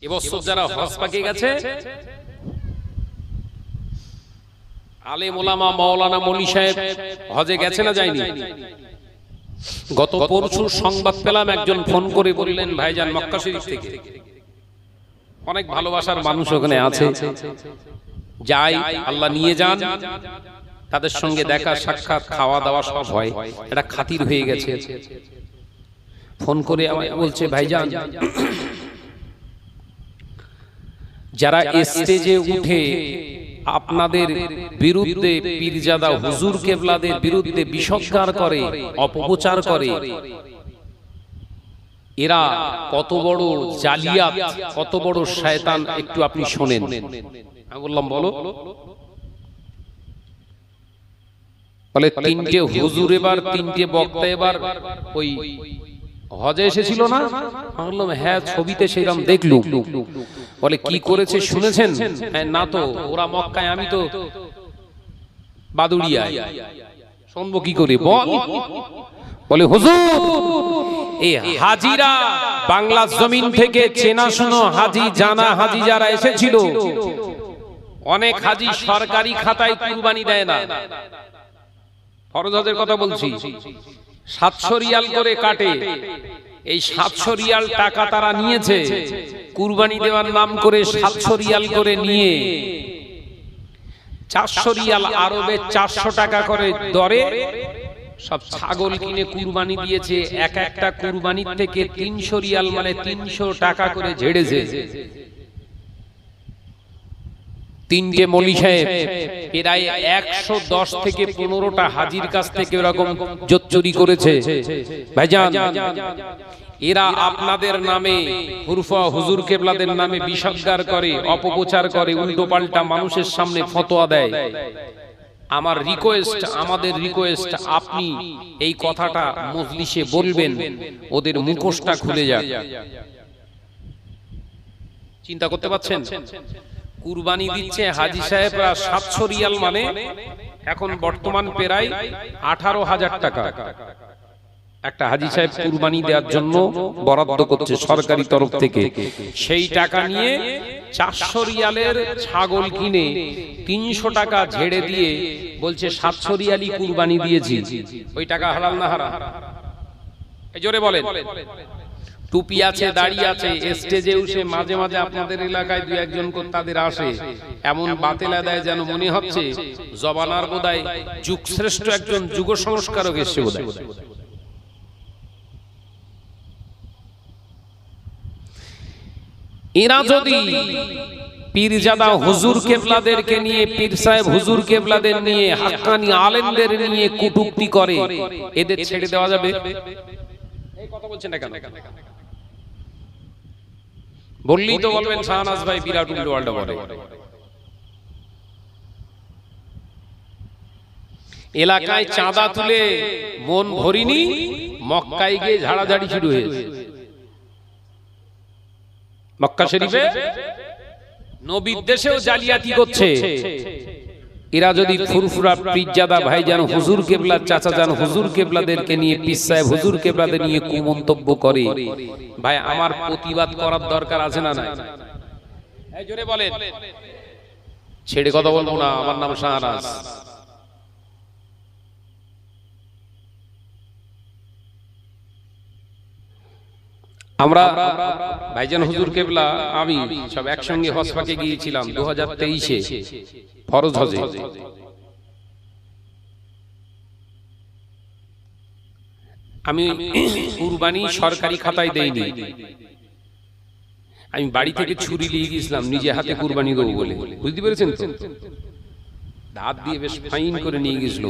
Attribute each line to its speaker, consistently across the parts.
Speaker 1: এবছর যারা হজ পাকে গেছে, আলেম ওলামা মাওলানা মৌলী সাহেব হজে গেছে না যায়নি? গত পরশু সংবাদ পেলাম, একজন ফোন করে বললেন ভাইজান মক্কা শরীফ থেকে অনেক ভালোবাসার মানুষ ওখানে আছে, যাই আল্লাহ নিয়ে যান, তাদের সঙ্গে দেখা সাক্ষাৎ খাওয়া দাওয়া সব হয়, এটা খাতির হয়ে গেছে। ফোন করে আমায় বলছে ভাইজান যারা স্টেজে উঠে আপনাদের বিরুদ্ধে পীরজাদা হুজুর কেবলাদের বিরুদ্ধে বিষোদ্গার করে, অপপ্রচার করে, এরা কত বড় জালিয়াত, কত বড় শয়তান, একটু আপনি শোনেন। আমি বললাম বলো। বলে তিনটে হুজুর এবার, তিনটে বক্তা এবার ওই হজে এসেছিল না? বললাম হ্যাঁ, ছবিতে সেরকম দেখলুম। বলে কি করেছে শুনেছেন? না তো, ওরা মক্কায়, আমি তো বাদুড়িয়ায়, শুনবো কি করে বল? বলে হুজুর এই হাজিরা বাংলার জমিন থেকে চেনাশুনো হাজি, জানা হাজি যারা এসেছিল, অনেক হাজি সরকারি খাতায় কুরবানি দেয় না। ফরজ হজের কথা বলছি, 700 রিয়াল করে কাটে। এই 700 রিয়াল টাকা তারা নিয়েছে, কুরবানি দেওয়ার নাম করে 700 রিয়াল করে নিয়ে 400 রিয়াল আরবে 400 টাকা করে দরে সব ছাগল কিনে কুরবানি দিয়েছে। এক একটা কুরবানির থেকে 300 রিয়াল মানে 300 টাকা করে ঝেড়েছে। তিনটে মৌলী সাহেব প্রায় 110 থেকে 15টা হাজির কাছ থেকে এরকম জোত চুরি করেছে। ভাইজান এরা আপনাদের নামে হুরফা হুজুর কেবলাদের নামে বিষোদ্গার করে, অপপ্রচার করে, উল্টো পাল্টা মানুষের সামনে ফতোয়া দেয়। আমার রিকোয়েস্ট, আমাদের রিকোয়েস্ট, আপনি এই কথাটা মজলিসে বলবেন, ওদের মুখোশটা খুলে যাক। চিন্তা করতে পারছেন? কুরবানি দিচ্ছে হাজি সাহেবরা 700 রিয়াল মানে এখন বর্তমান প্রায় 18,000 টাকা একটা হাজি সাহেব কুরবানি দেওয়ার জন্য বরাদ্দ করছে সরকারি তরফ থেকে। সেই টাকা নিয়ে 400 রিয়ালের ছাগল কিনে 300 টাকা ঝেড়ে দিয়ে বলছে 700 রিয়ালই কুরবানি দিয়েছি। ওই টাকা হালাল না হারাম? এই জোরে বলেন। টুপি আছে, দাড়ি আছে, স্টেজে উঠে মাঝে মাঝে আপনাদের এলাকায় দুই একজন তাদের আসে, এমন বাতেলা দেয় যেন মনে হচ্ছে জবানার বোধহয় যুগ শ্রেষ্ঠ একজন যুগ সংস্কারক এসে বোধহয়। এরা যদি পীরজাদা হুজুর কেবলাদেরকে নিয়ে, পীর সাহেব হুজুর কেবলাদের নিয়ে, হাক্কানি আলেমদের নিয়ে কটূক্তি করে, এদের ছেড়ে দেওয়া যাবে? এই কথা বলছেন না কেন? বললেই তো বলবেন শাহনাজ ভাই বিরাট উল্টো পাল্টা বলে। এলাকায় চাঁদা তুলে মন ভরিনি, মক্কায় গিয়ে ঝাড়াঝাড়ি শুরু হয়েছে। মক্কা শরীফে নবীর দেশেও জালিয়াতি করছে। এরা যদি ফুরফুরা পীরজাদা ভাইজান হুজুর কেবলা, চাচা জান হুজুর কেবলাদেরকে নিয়ে, পীর সাহেব হুজুর কেবলাদের নিয়ে কুমন্তব্য করে, ভাই আমার প্রতিবাদ করার দরকার আছে না নাই? এই জোরে বলেন। ছেড়ে কথা বলবো না। আমার নাম শাহনাজ। আমরা ভাইজান হুজুর কেবলা, আমি সব একসঙ্গে হজ পাকে গিয়েছিলাম 2023-এ ফরজ হজে। আমি কুরবানি সরকারি খাতায় দেইনি, আমি বাড়ি থেকে ছুরি নিয়ে গিয়েছিলাম নিজে হাতে কুরবানি দেবো বলে। বুঝতে পেরেছেন তো? দাঁত দিয়ে বেশ ফাইন করে নিয়ে গেছিল।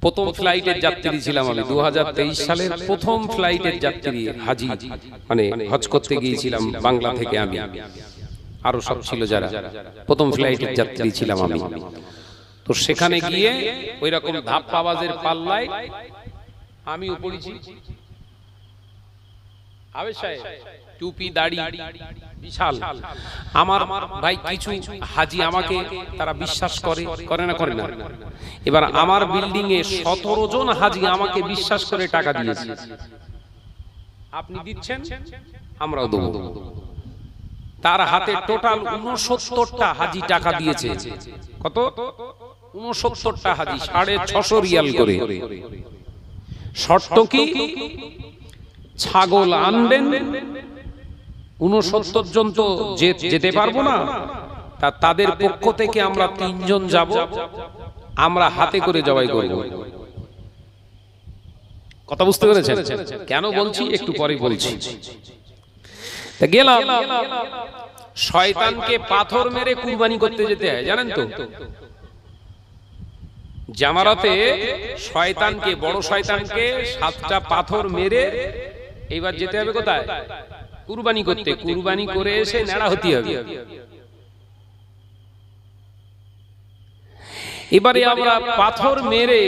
Speaker 1: প্রথম ফ্লাইটের যাত্রী ছিলাম আমি, 2023 সালের প্রথম ফ্লাইটের যাত্রী হাজি, মানে হজ করতে গিয়েছিলাম বাংলা থেকে। আমি আরো সব ছিল যারা, প্রথম ফ্লাইটের যাত্রী ছিলাম আমি। তো সেখানে গিয়ে ওই রকম ধাপ্পাবাজের পাল্লায় আমিও পড়েছি। আবেশ সাহেব টুপি দাড়ি বিশাল। আমার ভাই কিছু হাজি আমাকে তারা বিশ্বাস করে না করে না। এবার আমার বিল্ডিং এ 17 জন হাজি আমাকে বিশ্বাস করে টাকা দিয়েছে। আপনি দিচ্ছেন, আমরাও দেব। তার হাতে টোটাল 69টা হাজি টাকা দিয়েছে। কত? 69টা হাজি, 650 রিয়াল করে। শর্ত কি? ছাগল আনবেন। 69 জন তো যেতে পারবো না, তাদের পক্ষ থেকে আমরা 3 জন যাব, আমরা হাতে করে জবাই করব। কথা বুঝতে পেরেছেন? কেন বলছি একটু পরে বলছি। তা গেলাম, শয়তানকে পাথর মেরে কুরবানি করতে যেতে হয়, জানেন তো? জামারাতে শয়তানকে, বড় শয়তানকে 7টা পাথর মেরে এইবার যেতে হবে কোথায়? কুরবানি করতে। কুরবানি করে এসে নেড়া হতে হবে। এবারে আমরা পাথর মেরে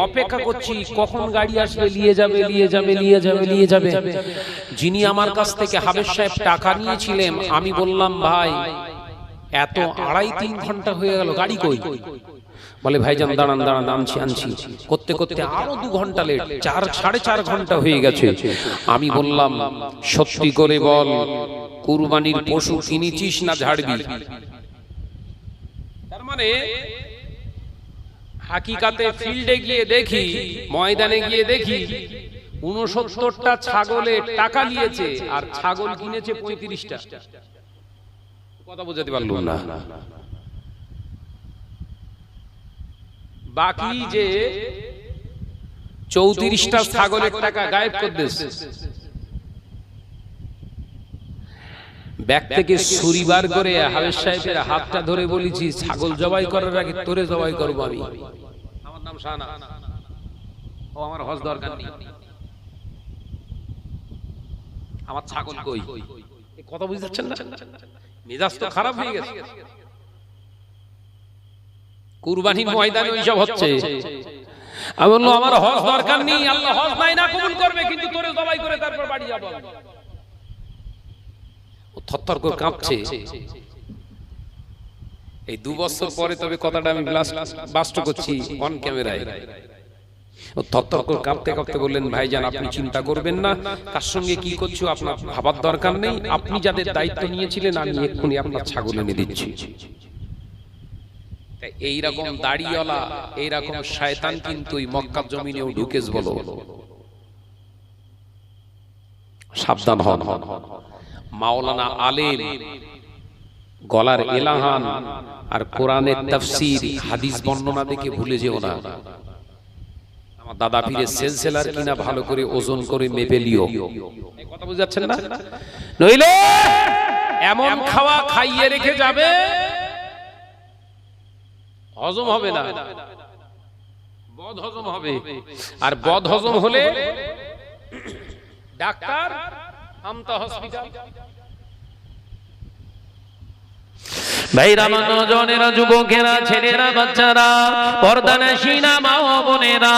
Speaker 1: অপেক্ষা করছি কখন গাড়ি আসবে, নিয়ে যাবে নিয়ে যাবে নিয়ে যাবে নিয়ে যাবে। যিনি আমার কাছ থেকে হাবেশ সাহেব টাকা নিয়েছিলেন, আমি বললাম ভাই এত 2.5-3 ঘন্টা হয়ে গেল, গাড়ি কই? বলে ভাইজান দাঁড়ান দাঁড়ান, আনছি। করতে করতে আরো 2 ঘন্টা লেট, 4-4.5 ঘন্টা হয়ে গেছে। আমি বললাম সত্যি করে বল, কুরবানির পশু কিনেছিস না ঝাড়বি? তার মানে হাকিকাতে ফিল্ডে গিয়ে দেখি, ময়দানে গিয়ে দেখি 69টা ছাগলের টাকা নিয়েছে আর ছাগল কিনেছে 35টা। কথা বোঝাতে পারলাম না? বাকি যে 34টা ছাগলের টাকা গায়েব করে দিয়েছে। ব্যাগ থেকে ছুরি বার করে হাবেশ সাহেবের হাতটা ধরে বলেছি, ছাগল জবাই করার আগে তোরে জবাই করবো আমি। আমার নাম শাহনা, ও আমার হজ দরকার নেই, আমার ছাগল কই? কথা বুঝতে পারছেন না? মেজাজ তো খারাপ হয়ে গেছে। কুরবানির ময়দানে ওইসব হচ্ছে। আমি বললাম আমার হজ দরকার নেই, আল্লাহ হজ নাই না কবুল করবে, কিন্তু তোরে জবাই করে তারপর বাড়ি যাব। ও থরথর করে কাঁপছে। এই 2 বছর পরে তবে কথাটা আমি বাস্তব করছি অন ক্যামেরায়। ও থরথর করে কাঁপতে কাঁপতে বললেন, ভাইজান আপনি চিন্তা করবেন না, কার সঙ্গে কি করছো আপনার ভাবার দরকার নেই। আপনি যাদের দায়িত্ব নিয়েছিলেন আমি এক্ষুনি আপনার ছাগল এনে দিচ্ছি। এইরকম দাড়িওয়ালা, এইরকম শয়তান কিন্তু মক্কা জমিনেও ঢুকেছ। বলো সাবধান হন। মাওলানা আলেম, গলার এলাহান আর কোরআনের তাফসীর, হাদিস বর্ণনা দেখে ভুলে যেও না। আমার দাদা পীরের সেলসেলার কিনা ভালো করে ওজন করে মেপে লিও। এই কথা বুঝাচ্ছেন না? নইলে এমন খাওয়া খাইয়ে রেখে যাবে হজম হবে না, বদ হজম হবে। আর বদ হজম হলে ডাক্তার, আমতা হসপিটাল। ভাইরা, নওজওয়ানেরা, যুবকেরা, ছেলেরা, বাচ্চারা, পর্দানশীনা মা ও বোনেরা,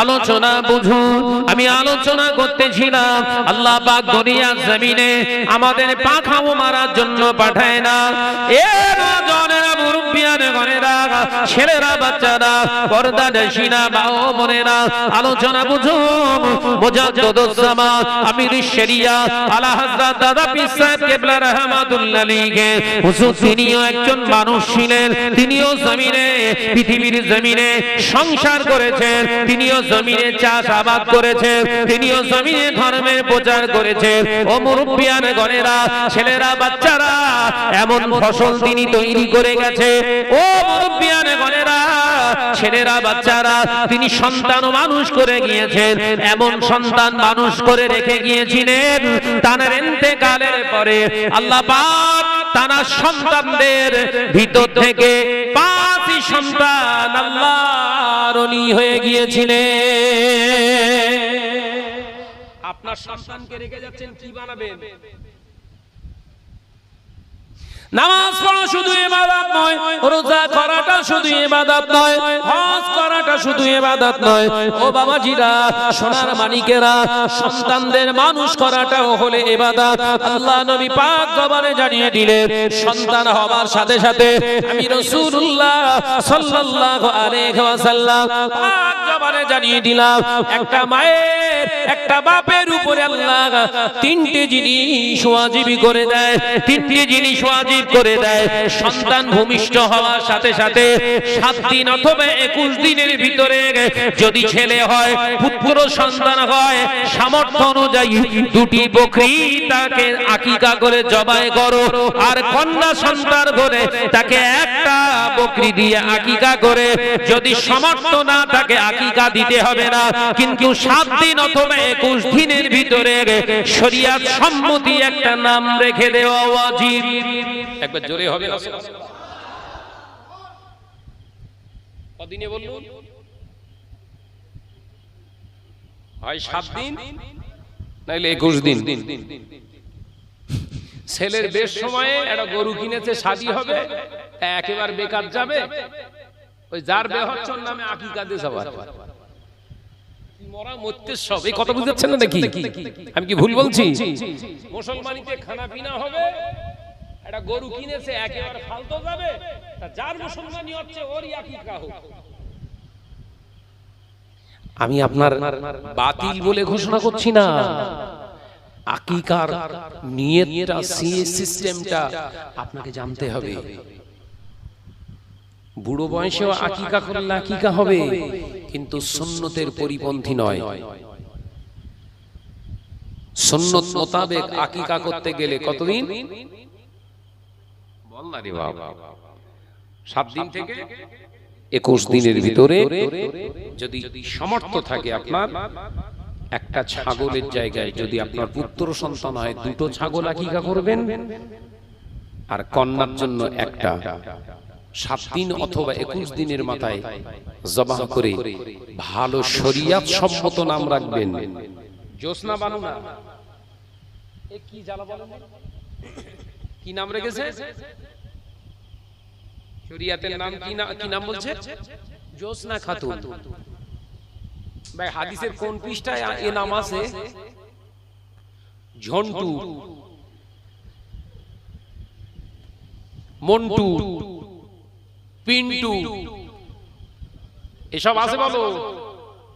Speaker 1: আলোচনা বুঝুন। আমি আলোচনা করতেছিলাম আল্লাহ পাক দুনিয়া জমিনে আমাদের পাখাও মারার জন্য পাঠায় না। এ নওজওয়ানেরা, মুরব্বিয়ান ঘরেরা, ছেলেরা, বাচ্চারা, পর্দানশীনা মা ও বোনেরা, আলোচনা বুঝুন। মুজাদ্দিদুস জামান আমির শরিয়া আলা হযরত দাদা পীর সাহেব কিবলা রাহমাতুল্লাহ আলাইহি হুজুর, তিনিও একজন মানুষ ছিলেন। তিনিও জমিনে, পৃথিবীর জমিনে সংসার করেছেন। তিনিও জমিনে চাষাবাদ করেছেন। তিনিও জমিনে ধর্মের প্রচার করেছেন। ও মুরব্বিয়ান ঘরেরা, ছেলেরা, বাচ্চারা, এমন ফসল তিনি তৈরি করে গেছে। ও মুরব্বিয়ান ঘরেরা, ছেলেরা, বাচ্চারা, তিনি সন্তান মানুষ করে গিয়েছেন। এমন সন্তান মানুষ করে রেখে গিয়েছিলেন, তার ইন্তেকালের পরে আল্লাহ পাক তার সন্তানদের ভিতর থেকে 5টি সন্তান আল্লাহর ওলি হয়ে গিয়েছিলেন। আপনার সন্তানকে রেখে যাচ্ছেন, কি বানাবেন? নামাজ পড়া শুধু ইবাদত নয়, রোজা করাটা শুধু ইবাদত নয়, হজ করাটা শুধু ইবাদত নয়। ও বাবাজিরা, সোনার মানিকেরা, সন্তানদের মানুষ করাটাও হলো ইবাদত। আল্লাহ নবী পাক জবানে জানিয়ে দিলেন, সন্তান হওয়ার সাথে সাথে আমি রাসূলুল্লাহ সাল্লাল্লাহু আলাইহি ওয়াসাল্লাম পাক জবানে জানিয়ে দিলাম, একটা মায়ের একটা বাপের উপরে আল্লাহ তিনটি জিনিস ওয়াজিব করে দেয়, তিনটি জিনিস ওয়াজিব করে দেয়। সন্তান ভূমিষ্ঠ হওয়ার সাথে সাথে 7 দিন অথবা 21 দিনের ভিতরে যদি ছেলে হয়, পুত্র সন্তান হয়, সামর্থ্য অনুযায়ী 2টি বকরি তাকে আকিকা করে জবাই করো, আর কন্যা সন্তান করে তাকে একটা বকরি দিয়ে আকিকা করে, যদি সামর্থ্য না থাকে আকিকা দিতে হবে না, কিন্তু 7 দিন অথবা 21 দিনের ভিতরে শরীয়ত সম্মতি একটা নাম রেখে দেওয়া ওয়াজিব। একবার জোরে হবে না? কদিনে বলুন? হয় 7 দিন নাইলে 21 দিন। ছেলের বেশ সময়ে একটা গরু কিনেছে, শাদী হবে, একেবারে বেকার যাবে, ওই যার বে হচ্ছে ওর নামে আকিকা দিয়ে যাবে। মরা মরতে সব এই কথা বুঝাচ্ছেন না নাকি? আমি কি ভুল বলছি? মুসলমানিতে খানা পিনা হবে, একটা গরু কিনেছে, একেবারে ফালতু যাবে, যার মুসলমানি হচ্ছে ওরই আকিকা হোক। আমি আপনার বাতিল বলে ঘোষণা করছি না, আকিকার নিয়তটা, সিস্টেমটা আপনাকে জানতে হবে। বুড়ো বয়সেও আকিকা করলে আকিকা হবে, কিন্তু সুন্নতের পরিপন্থী নয়। সুন্নত মোতাবেক আকিকা করতে গেলে কতদিন? বল না রে বাবা, 7 দিন থেকে 21 দিনের ভিতরে যদি সামর্থ্য থাকে আপনার, একটা ছাগলের জায়গায় যদি আপনার পুত্র সন্তান হয় 2টো ছাগল আকিকা করবেন, আর কন্যার জন্য একটা। 7 দিন অথবা 21 দিনের মাথায় জবাহ করে ভালো শরীয়ত সম্মত নাম রাখবেন। জোসনা বানু না, এ কি জ্বালা বলেন, কি নাম রেখেছে? শরীয়তের নাম কি নাম বলছে? জোসনা খাতুন। ভাই হাদিসের কোন পৃষ্ঠায় এ নাম আছে? ঝন্টু, মন্টু, পিন্টু, এসব আছে বলো?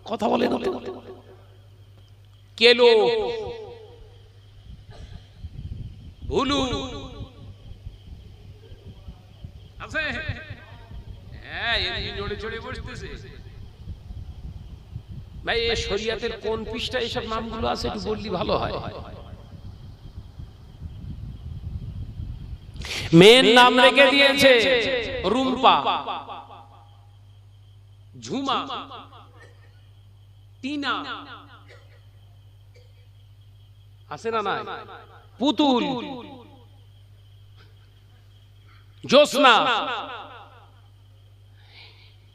Speaker 1: কথা বলে না তো। কেলো, ভুলু আছে? হ্যাঁ, এই নড়ে চড়ে বসতেছে। ভাই এই শরীয়তের কোন পৃষ্ঠায় এসব নামগুলো আছে একটু বললি ভালো হয়। মেয়ের নাম রেখে দিয়েছে রুম্পা, ঝুমা, টিনা, আছে না? নাই পুতুল, জোসনা।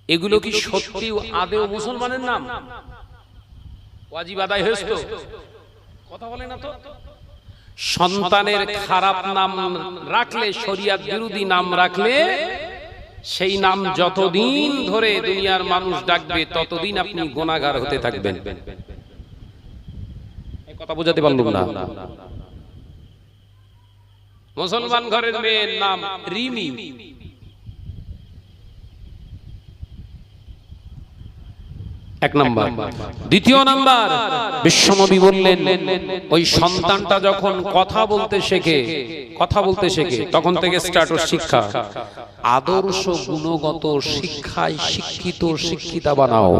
Speaker 1: এগুলো কি সত্যি আদেও মুসলমানের নাম? ওয়াজিব আদায় হয়েছে তো? কথা বলে না তো। সন্তানের খারাপ নাম রাখলে, শরীয়ত বিরোধী নাম রাখলে, সেই নাম যতদিন ধরে দুনিয়ার মানুষ ডাকবে ততদিন আপনি গুনাহগার হতে থাকবেন। এই কথা বোঝাতে পারলাম না? মুসলমান ঘরের মেয়ের নাম রিমি, এক নাম্বার। দ্বিতীয় নাম্বার, বিশ্বনবী বললেন ওই সন্তানটা যখন কথা বলতে শেখে তখন থেকে স্ট্যাটাস শিক্ষা, আদর্শ গুণগত শিক্ষায় শিক্ষিতা বানাও।